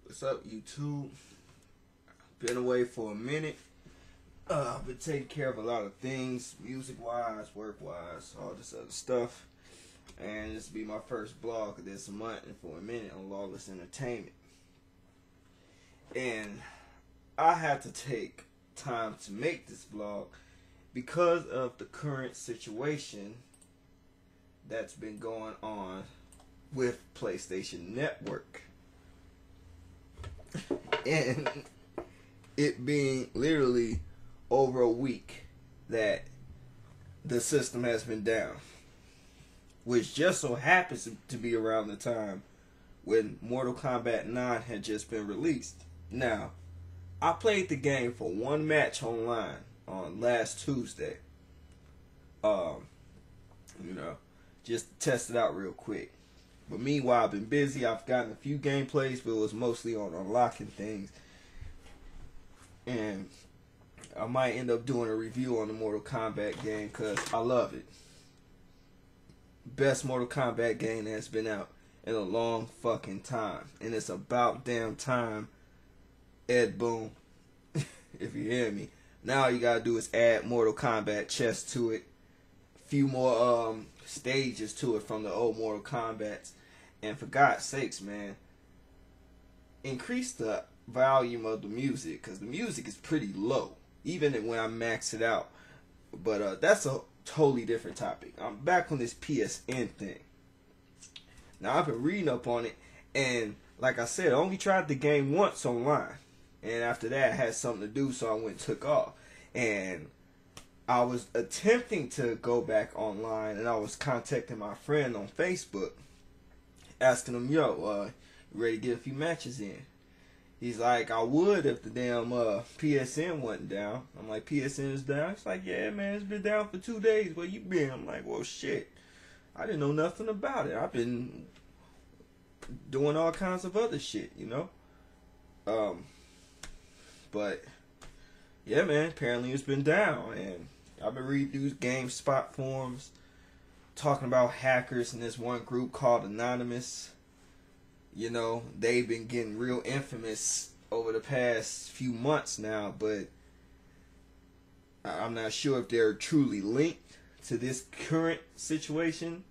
What's up, YouTube? Been away for a minute. I've been taking care of a lot of things, music-wise, work-wise, all this other stuff. And this will be my first vlog of this month and for a minute on Lawless Entertainment. And I had to take time to make this vlog because of the current situation that's been going on with PlayStation Network. And it being literally over a week that the system has been down, which just so happens to be around the time when Mortal Kombat 9 had just been released. Now, I played the game for one match online on last Tuesday. Just to test it out real quick. But meanwhile, I've been busy. I've gotten a few gameplays, but it was mostly on unlocking things. And I might end up doing a review on the Mortal Kombat game because I love it. Best Mortal Kombat game that's been out in a long fucking time. And it's about damn time, Ed Boon, if you hear me. Now all you gotta do is add Mortal Kombat chess to it. A few more stages to it from the old Mortal Kombats. And for God's sakes, man, increase the volume of the music, because the music is pretty low, even when I max it out. But that's a totally different topic. I'm back on this PSN thing. Now, I've been reading up on it, and like I said, I only tried the game once online. And after that, I had something to do, so I went and took off. And I was attempting to go back online, and I was contacting my friend on Facebook, asking him, yo, you ready to get a few matches in? He's like, I would if the damn PSN wasn't down. I'm like, PSN is down? He's like, yeah, man, it's been down for 2 days. Where you been? I'm like, well, shit. I didn't know nothing about it. I've been doing all kinds of other shit, you know? But, yeah, man, apparently it's been down. And I've been reading through GameSpot forums, talking about hackers in this one group called Anonymous. You know, they've been getting real infamous over the past few months now, but I'm not sure if they're truly linked to this current situation,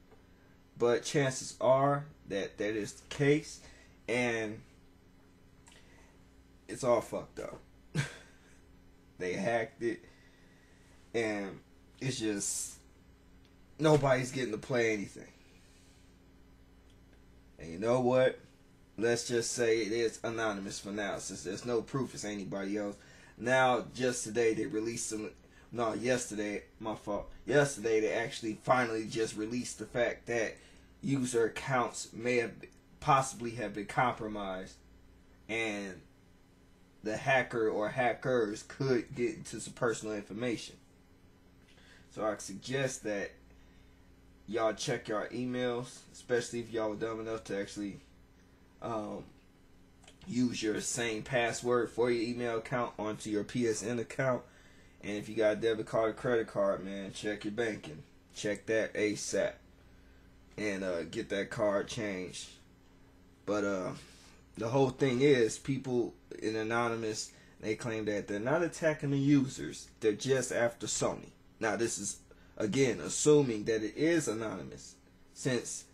but chances are that that is the case, and it's all fucked up. They hacked it, and it's just nobody's getting to play anything. And you know what? Let's just say it is anonymous for now, since there's no proof it's anybody else. Now, just today, they released some... No, yesterday, my fault. Yesterday, they actually finally just released the fact that user accounts may have possibly have been compromised, and the hacker or hackers could get into some personal information. So I suggest that y'all check your emails, especially if y'all were dumb enough to actually use your same password for your email account onto your PSN account. And if you got a debit card or credit card, man, check your banking. Check that ASAP. And get that card changed. But the whole thing is, people in Anonymous, they claim that they're not attacking the users. They're just after Sony. Now, this is, again, assuming that it is anonymous, since,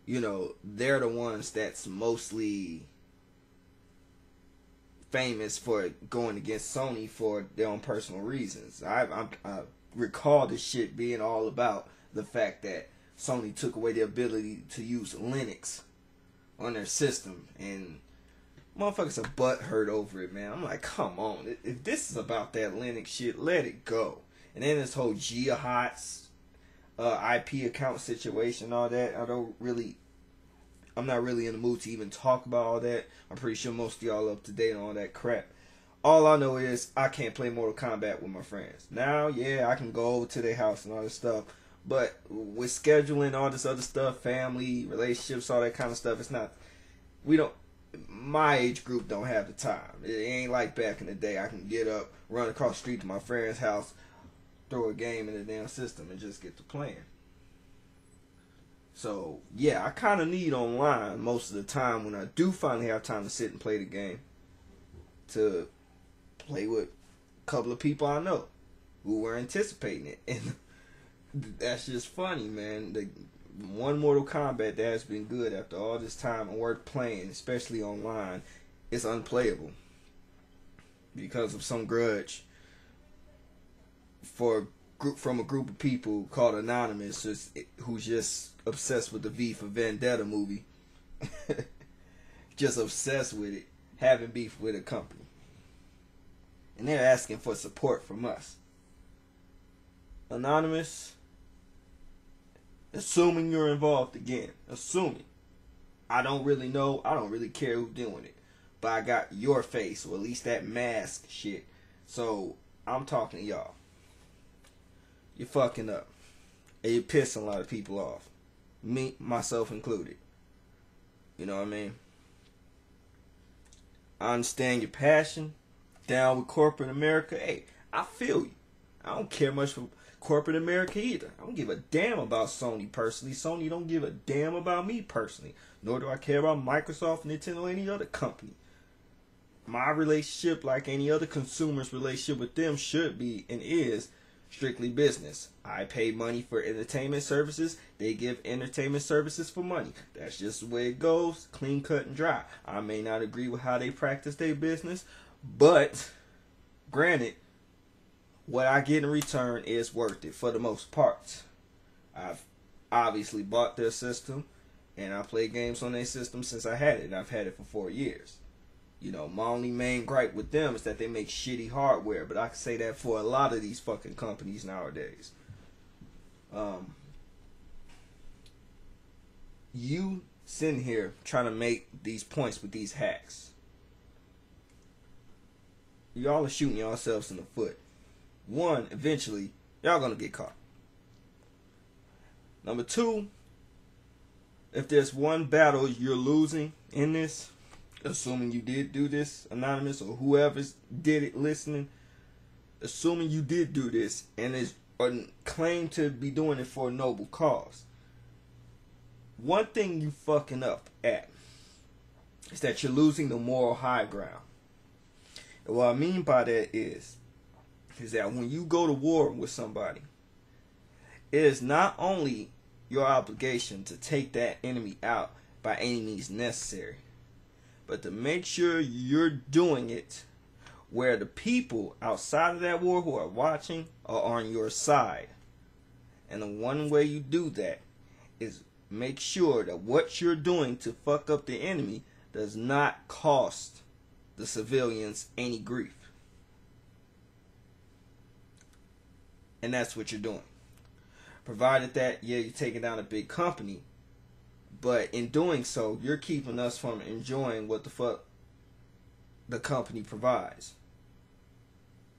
you know, they're the ones that's mostly famous for going against Sony for their own personal reasons. I recall this shit being all about the fact that Sony took away the ability to use Linux on their system, and motherfuckers are butthurt over it, man. I'm like, come on. If this is about that Linux shit, let it go. And then this whole GeoHots IP account situation, all that, I'm not really in the mood to even talk about all that. I'm pretty sure most of y'all up to date on all that crap. All I know is I can't play Mortal Kombat with my friends. Now, yeah, I can go over to their house and all this stuff, but with scheduling, all this other stuff, family, relationships, all that kind of stuff, my age group don't have the time. It ain't like back in the day. I can get up, run across the street to my friend's house, throw a game in the damn system, and just get to playing. So yeah, I kind of need online most of the time when I do finally have time to sit and play the game, to play with a couple of people I know who were anticipating it. And that's just funny, man. The one Mortal Kombat that has been good after all this time and work playing, especially online, is unplayable because of some grudge from a group of people called Anonymous, who's just obsessed with the V for Vendetta movie. Just obsessed with it, having beef with a company. And they're asking for support from us. Anonymous, assuming you're involved again, assuming. I don't really know, I don't really care who's doing it. But I got your face, or at least that mask shit. So, I'm talking to y'all. You're fucking up. And you're pissing a lot of people off. Me, myself included. You know what I mean? I understand your passion. Down with corporate America. Hey, I feel you. I don't care much for corporate America either. I don't give a damn about Sony personally. Sony don't give a damn about me personally. Nor do I care about Microsoft, Nintendo, or any other company. My relationship, like any other consumer's relationship with them, should be and is strictly business. I pay money for entertainment services. They give entertainment services for money. That's just the way it goes. Clean, cut, and dry. I may not agree with how they practice their business, but granted, what I get in return is worth it for the most part. I've obviously bought their system, and I play games on their system since I had it, and I've had it for 4 years. You know, my only main gripe with them is that they make shitty hardware, but I can say that for a lot of these fucking companies nowadays. You sitting here trying to make these points with these hacks. Y'all are shooting yourselves in the foot. One, eventually, y'all gonna get caught. Number two, if there's one battle you're losing in this, assuming you did do this, Anonymous, or whoever did it listening, assuming you did do this and is claim to be doing it for a noble cause, one thing you fucking up at is that you're losing the moral high ground. And what I mean by that is that when you go to war with somebody, it is not only your obligation to take that enemy out by any means necessary, but to make sure you're doing it where the people outside of that war who are watching are on your side. And the one way you do that is make sure that what you're doing to fuck up the enemy does not cost the civilians any grief. And that's what you're doing. Provided that, yeah, you're taking down a big company, but in doing so, you're keeping us from enjoying what the fuck the company provides.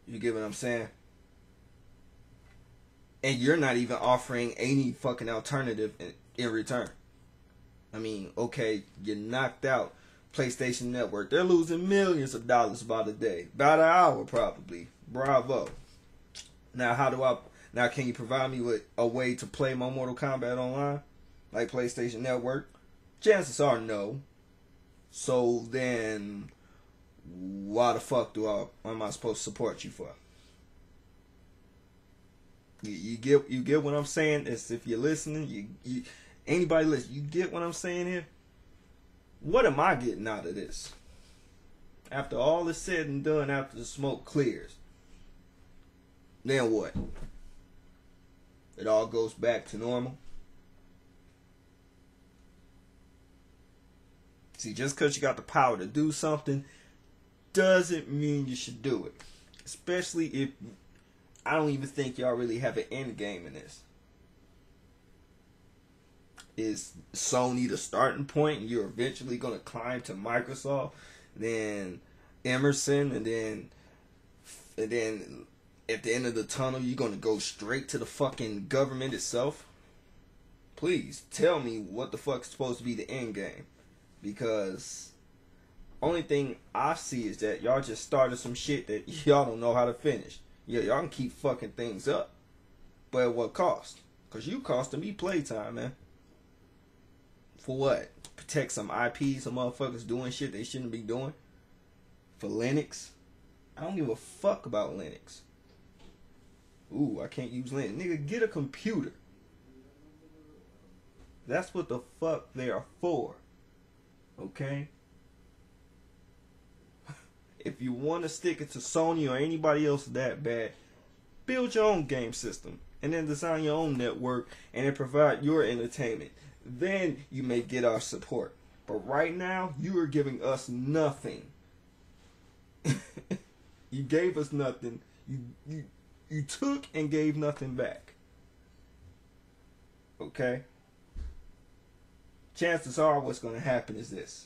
You get what I'm saying? And you're not even offering any fucking alternative in return. I mean, okay, you knocked out PlayStation Network. They're losing millions of dollars by the day. About an hour, probably. Bravo. Now can you provide me with a way to play my Mortal Kombat online? Like PlayStation Network? Chances are no. So then, why the fuck am I supposed to support you for? You get what I'm saying? As if you're listening, anybody listen, you get what I'm saying here? What am I getting out of this? After all is said and done, after the smoke clears, then what? It all goes back to normal. See, just because you got the power to do something doesn't mean you should do it. Especially if I don't even think y'all really have an end game in this. Is Sony the starting point and you're eventually going to climb to Microsoft, then Emerson, and then at the end of the tunnel you're going to go straight to the fucking government itself? Please tell me what the fuck's supposed to be the end game. Because only thing I see is that y'all just started some shit that y'all don't know how to finish. Yeah, y'all can keep fucking things up, but at what cost? Because you costing me playtime, man. For what? Protect some IP, some motherfuckers doing shit they shouldn't be doing? For Linux? I don't give a fuck about Linux. Ooh, I can't use Linux. Nigga, get a computer. That's what the fuck they are for. Okay? If you want to stick it to Sony or anybody else that bad, build your own game system and then design your own network and then provide your entertainment. Then you may get our support. But right now, you are giving us nothing. You gave us nothing. You took and gave nothing back. Okay? Chances are what's going to happen is this.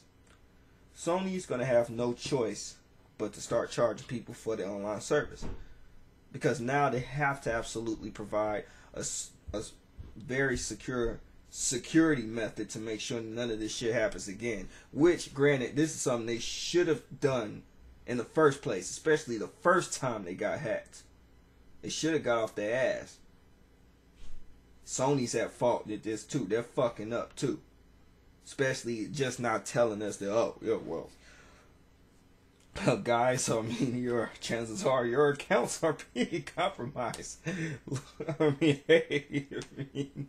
Sony's going to have no choice but to start charging people for the online service. Because now they have to absolutely provide a very secure security method to make sure none of this shit happens again. Which, granted, this is something they should have done in the first place, especially the first time they got hacked. They should have got off their ass. Sony's at fault with this too. They're fucking up too. Especially just not telling us that, oh, yeah, well, guys, I mean, your chances are your accounts are being compromised. I mean, hey, I mean,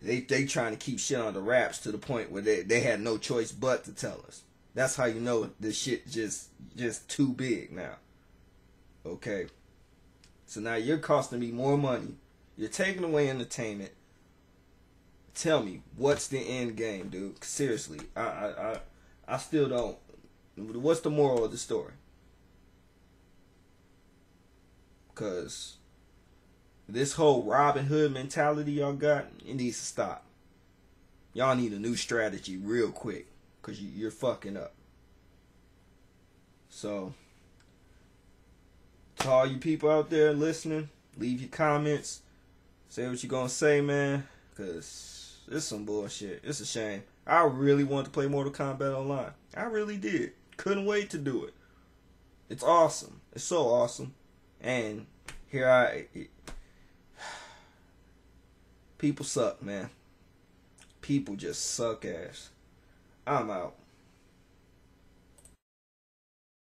they trying to keep shit on the wraps to the point where they had no choice but to tell us. That's how you know this shit just too big now. Okay. So now you're costing me more money. You're taking away entertainment. Tell me, what's the end game, dude? Seriously, I still don't. What's the moral of the story? Because this whole Robin Hood mentality y'all got, it needs to stop. Y'all need a new strategy real quick. Because you're fucking up. So, to all you people out there listening, leave your comments. Say what you gonna say, man. Because it's some bullshit. It's a shame. I really wanted to play Mortal Kombat Online. I really did. Couldn't wait to do it. It's awesome. It's so awesome. And here people suck, man. People just suck ass. I'm out.